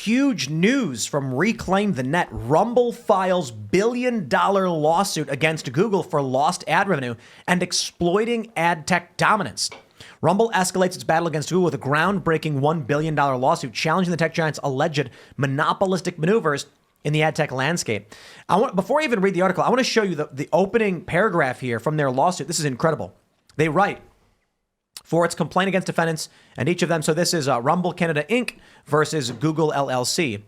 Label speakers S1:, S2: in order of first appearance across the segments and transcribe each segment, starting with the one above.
S1: huge news from Reclaim the Net. Rumble files billion-dollar lawsuit against Google for lost ad revenue and exploiting ad tech dominance. Rumble escalates its battle against Google with a groundbreaking $1 billion lawsuit challenging the tech giant's alleged monopolistic maneuvers in the ad tech landscape. Before I even read the article, I want to show you the opening paragraph here from their lawsuit. This is incredible. They write, for its complaint against defendants and each of them. So this is Rumble Canada Inc. versus Google LLC.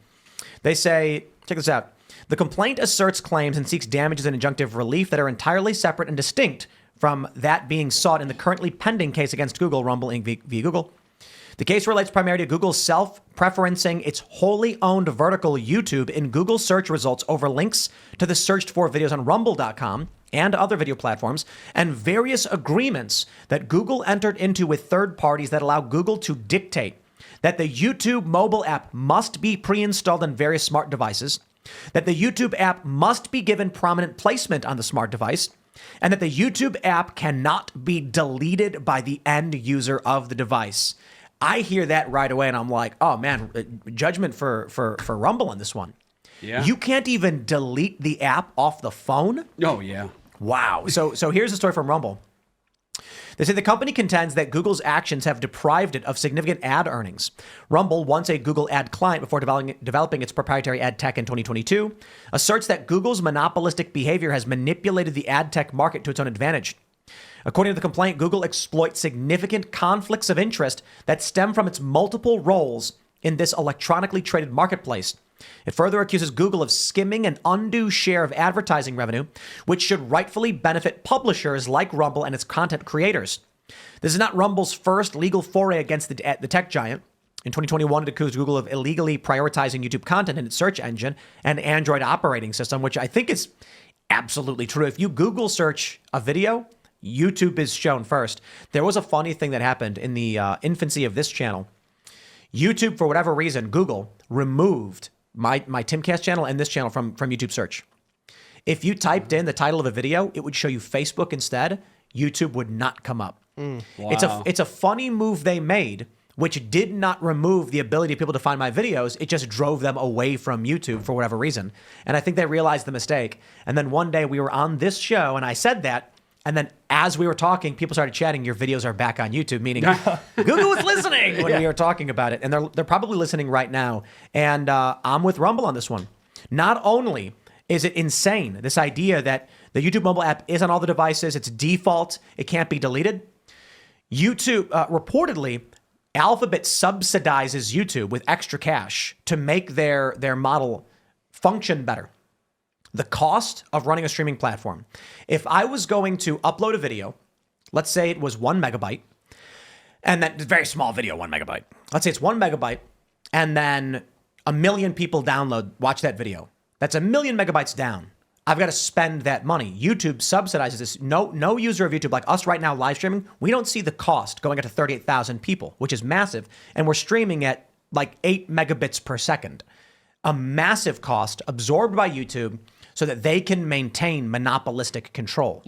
S1: They say, check this out. The complaint asserts claims and seeks damages and injunctive relief that are entirely separate and distinct from that being sought in the currently pending case against Google, Rumble Inc. via Google. The case relates primarily to Google's self-preferencing its wholly owned vertical YouTube in Google search results over links to the searched for videos on rumble.com and other video platforms, and various agreements that Google entered into with third parties that allow Google to dictate that the YouTube mobile app must be pre-installed on various smart devices, that the YouTube app must be given prominent placement on the smart device, and that the YouTube app cannot be deleted by the end user of the device. I hear that right away, and I'm like, oh man, judgment for Rumble on this one.
S2: Yeah.
S1: You can't even delete the app off the phone?
S2: Oh, yeah.
S1: Wow. So here's the story from Rumble. They say the company contends that Google's actions have deprived it of significant ad earnings. Rumble, once a Google ad client before developing its proprietary ad tech in 2022, asserts that Google's monopolistic behavior has manipulated the ad tech market to its own advantage. According to the complaint, Google exploits significant conflicts of interest that stem from its multiple roles in this electronically traded marketplace. It further accuses Google of skimming an undue share of advertising revenue, which should rightfully benefit publishers like Rumble and its content creators. This is not Rumble's first legal foray against the tech giant. In 2021, it accused Google of illegally prioritizing YouTube content in its search engine and Android operating system, which I think is absolutely true. If you Google search a video, YouTube is shown first. There was a funny thing that happened in the infancy of this channel. YouTube, for whatever reason, Google removed my Timcast channel and this channel from YouTube search. If you typed in the title of a video, it would show you Facebook instead. YouTube would not come up.
S2: Wow.
S1: It's a funny move they made, which did not remove the ability of people to find my videos. It just drove them away from YouTube for whatever reason. And I think they realized the mistake. And then one day we were on this show and I said that. And then as we were talking, people started chatting, your videos are back on YouTube, meaning Google was listening when we were talking about it. And they're probably listening right now. And I'm with Rumble on this one. Not only is it insane, this idea that the YouTube mobile app is on all the devices, it's default, it can't be deleted. YouTube, reportedly, Alphabet subsidizes YouTube with extra cash to make their model function better. The cost of running a streaming platform. If I was going to upload a video, let's say it was 1 megabyte, and that very small video, 1 megabyte. Let's say it's 1 megabyte, and then 1 million people watch that video. That's 1 million megabytes down. I've got to spend that money. YouTube subsidizes this. No user of YouTube like us right now live streaming, we don't see the cost going up to 38,000 people, which is massive. And we're streaming at like 8 megabits per second. A massive cost absorbed by YouTube so that they can maintain monopolistic control.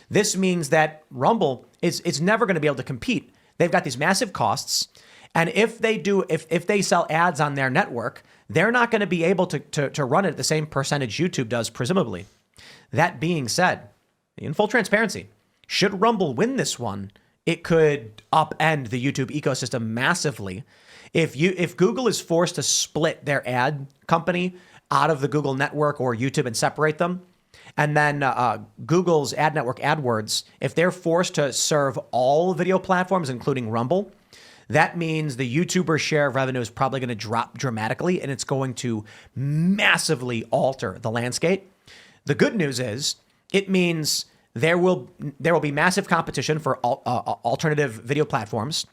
S1: This means that Rumble is never going to be able to compete. They've got these massive costs. And if they sell ads on their network, they're not going to be able to run it at the same percentage YouTube does, presumably. That being said, in full transparency, should Rumble win this one, it could upend the YouTube ecosystem massively. If Google is forced to split their ad company out of the Google network or YouTube and separate them, and then Google's ad network AdWords, if they're forced to serve all video platforms, including Rumble, that means the YouTuber share of revenue is probably going to drop dramatically, and it's going to massively alter the landscape. The good news is it means there will be massive competition for alternative video platforms.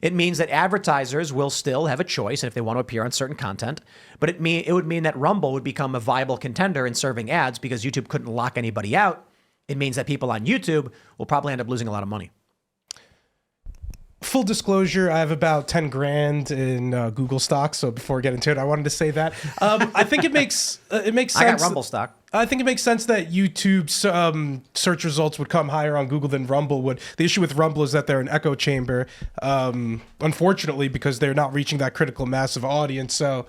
S1: It means that advertisers will still have a choice if they want to appear on certain content, but it would mean that Rumble would become a viable contender in serving ads because YouTube couldn't lock anybody out. It means that people on YouTube will probably end up losing a lot of money.
S3: Full disclosure, I have about 10 grand in Google stock. So before we get into it, I wanted to say that. I think it makes sense.
S1: I got Rumble stock.
S3: I think it makes sense that YouTube's search results would come higher on Google than Rumble would. The issue with Rumble is that they're an echo chamber, unfortunately, because they're not reaching that critical mass of audience. So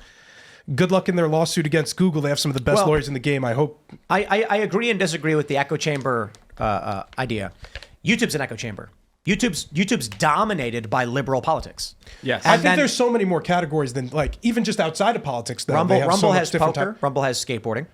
S3: good luck in their lawsuit against Google. They have some of the best lawyers in the game. I hope.
S1: I agree and disagree with the echo chamber idea. YouTube's an echo chamber. YouTube's dominated by liberal politics.
S2: Yes.
S3: I think there's so many more categories than like even just outside of politics. Though,
S1: Rumble has poker. Rumble has skateboarding.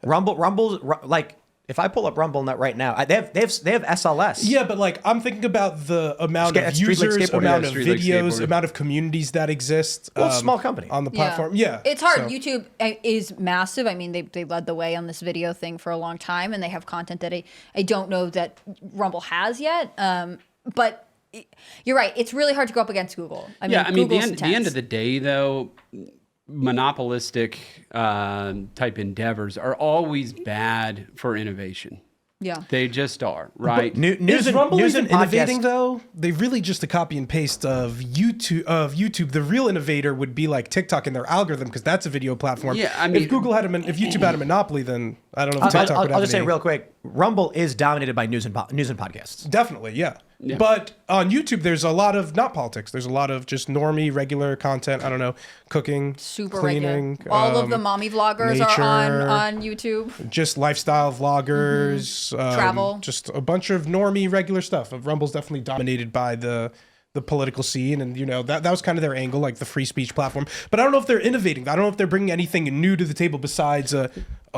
S1: Rumble's like if I pull up RumbleNet right now, they have SLS.
S3: Yeah, but like I'm thinking about the amount of users, amount of videos, amount of communities that exist.
S1: Well, small company
S3: on the platform. Yeah,
S4: it's hard. So. YouTube is massive. I mean, they led the way on this video thing for a long time, and they have content that I don't know that Rumble has yet. But you're right. It's really hard to go up against Google.
S2: The end of the day, though. Monopolistic type endeavors are always bad for innovation.
S4: Yeah,
S2: they just are, right?
S3: Is Rumble even innovating though? They really just a copy and paste of YouTube. The real innovator would be like TikTok and their algorithm because that's a video platform.
S2: Yeah, I mean,
S3: if YouTube had a monopoly, then I don't know if TikTok would have
S1: I'll just say real quick, Rumble is dominated by news and podcasts.
S3: Definitely, yeah. But on YouTube, there's a lot of not politics. There's a lot of just normie, regular content. I don't know, cooking,
S4: super
S3: cleaning.
S4: Regular. All of the mommy vloggers
S3: nature,
S4: are on YouTube.
S3: Just lifestyle vloggers,
S4: travel,
S3: just a bunch of normie, regular stuff. Rumble's definitely dominated by the political scene, and that was kind of their angle, like the free speech platform. But I don't know if they're innovating. I don't know if they're bringing anything new to the table besides a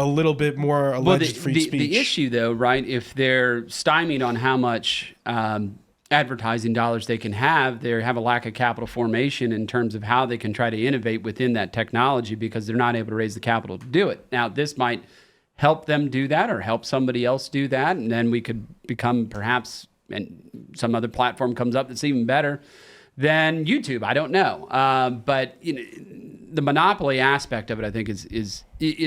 S3: little bit more alleged free speech.
S2: The issue, though, right? If they're stymied on how much advertising dollars they can have, they have a lack of capital formation in terms of how they can try to innovate within that technology because they're not able to raise the capital to do it. Now, this might help them do that or help somebody else do that, and then we could become perhaps, and some other platform comes up that's even better than YouTube. I don't know, but the monopoly aspect of it, I think, is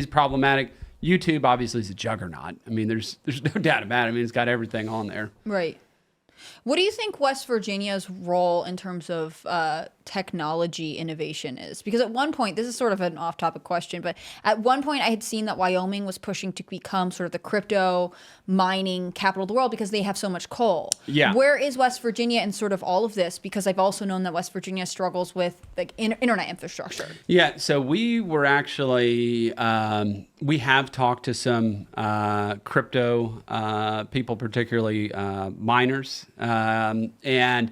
S2: problematic. YouTube obviously is a juggernaut. I mean, there's no doubt about it. I mean, it's got everything on there.
S4: Right. What do you think West Virginia's role in terms of technology innovation is? Because at one point, this is sort of an off-topic question, but at one point I had seen that Wyoming was pushing to become sort of the crypto mining capital of the world because they have so much coal.
S2: Yeah.
S4: Where is West Virginia in sort of all of this? Because I've also known that West Virginia struggles with like internet infrastructure.
S2: Yeah, so we were actually, we have talked to some crypto people, particularly miners, and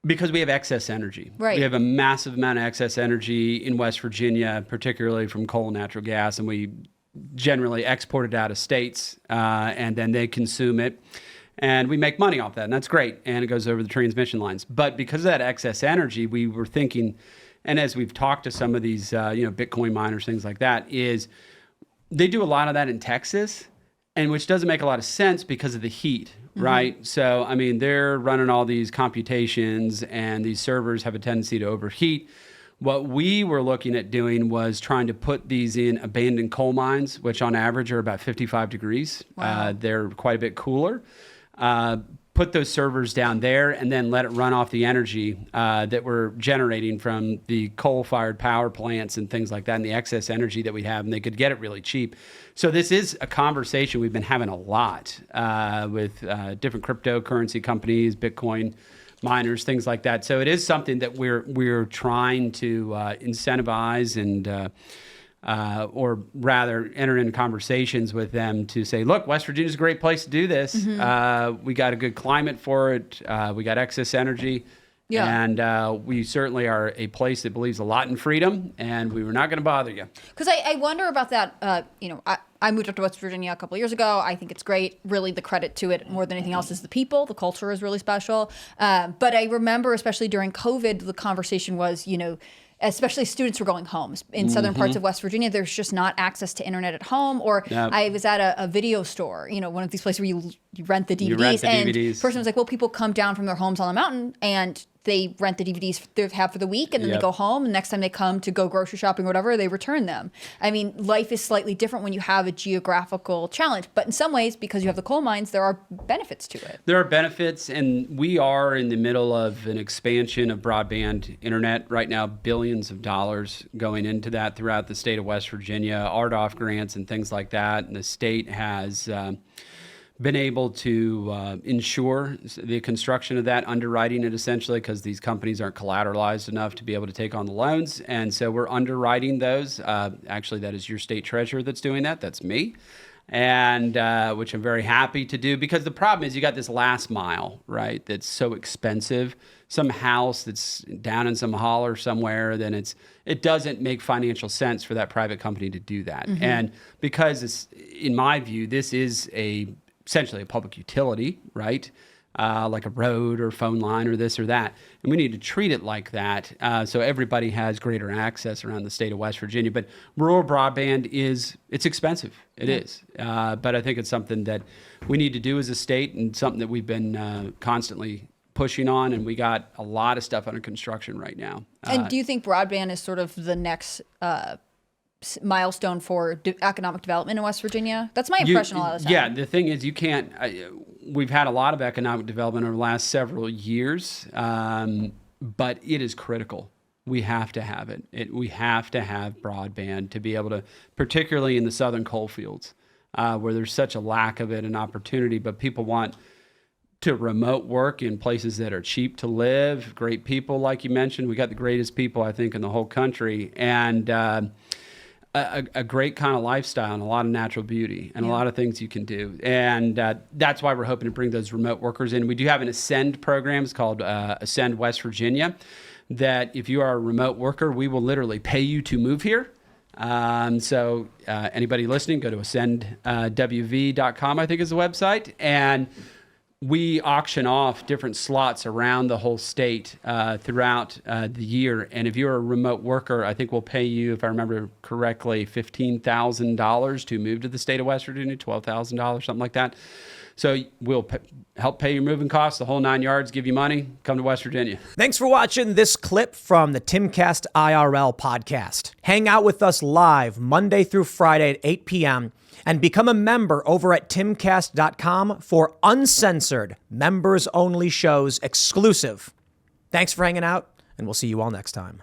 S2: because we have excess energy.
S4: Right.
S2: We have a massive amount of excess energy in West Virginia, particularly from coal and natural gas, and we generally export it out of states, and then they consume it. And we make money off that, and that's great, and it goes over the transmission lines. But because of that excess energy, we were thinking, and as we've talked to some of these Bitcoin miners, things like that, is they do a lot of that in Texas, and which doesn't make a lot of sense because of the heat. Right. So, I mean, they're running all these computations and these servers have a tendency to overheat. What we were looking at doing was trying to put these in abandoned coal mines, which on average are about 55 degrees.
S4: Wow.
S2: They're quite a bit cooler. Put those servers down there and then let it run off the energy that we're generating from the coal-fired power plants and things like that, and the excess energy that we have, and they could get it really cheap. So this is a conversation we've been having a lot with different cryptocurrency companies, Bitcoin miners, things like that. So it is something that we're trying to incentivize and or rather enter into conversations with them to say, look, West Virginia's a great place to do this. We got a good climate for it. We got excess energy. Yeah. And we certainly are a place that believes a lot in freedom, and we were not going to bother you.
S4: Because I wonder about that. I moved up to West Virginia a couple of years ago. I think it's great. Really, the credit to it more than anything else is the people. The culture is really special. But I remember, especially during COVID, the conversation was, especially students were going home. In southern parts of West Virginia, there's just not access to internet at home. Or I was at a video store, one of these places where you rent the DVDs. And the person was like, well, people come down from their homes on the mountain and they rent the DVDs they have for the week, and then they go home. And next time they come to go grocery shopping or whatever, they return them. I mean, life is slightly different when you have a geographical challenge. But in some ways, because you have the coal mines, there are benefits to it.
S2: There are benefits, and we are in the middle of an expansion of broadband internet right now, billions of dollars going into that throughout the state of West Virginia, RDOF grants and things like that. And the state has been able to insure the construction of that, underwriting it essentially, because these companies aren't collateralized enough to be able to take on the loans. And so we're underwriting those. Actually, that is your state treasurer that's doing that. That's me. And which I'm very happy to do, because the problem is you got this last mile, right? That's so expensive. Some house that's down in some holler somewhere, then it doesn't make financial sense for that private company to do that. Mm-hmm. And because it's, in my view, this is essentially a public utility, right? Like a road or phone line or this or that. And we need to treat it like that, so everybody has greater access around the state of West Virginia. But rural broadband it's expensive. It is. But I think it's something that we need to do as a state, and something that we've been constantly pushing on. And we got a lot of stuff under construction right now.
S4: And do you think broadband is sort of the next milestone for economic development in West Virginia? That's my impression a lot of the time.
S2: Yeah, the thing is, you can't. We've had a lot of economic development over the last several years, but it is critical. We have to have it. We have to have broadband to be able to, particularly in the southern coal fields, where there's such a lack of it and opportunity, but people want to remote work in places that are cheap to live, great people, like you mentioned. We got the greatest people, I think, in the whole country, and a great kind of lifestyle and a lot of natural beauty and a lot of things you can do. And that's why we're hoping to bring those remote workers in. We do have an Ascend program. It's called Ascend West Virginia, that if you are a remote worker, we will literally pay you to move here. So anybody listening, go to ascendwv.com, I think is the website. And we auction off different slots around the whole state throughout the year. And if you're a remote worker, I think we'll pay you, if I remember correctly, $15,000 to move to the state of West Virginia, $12,000, something like that. So we'll help pay your moving costs, the whole 9 yards, give you money, come to West Virginia.
S1: Thanks for watching this clip from the Timcast IRL podcast. Hang out with us live Monday through Friday at 8 p.m. and become a member over at timcast.com for uncensored, members-only shows exclusive. Thanks for hanging out, and we'll see you all next time.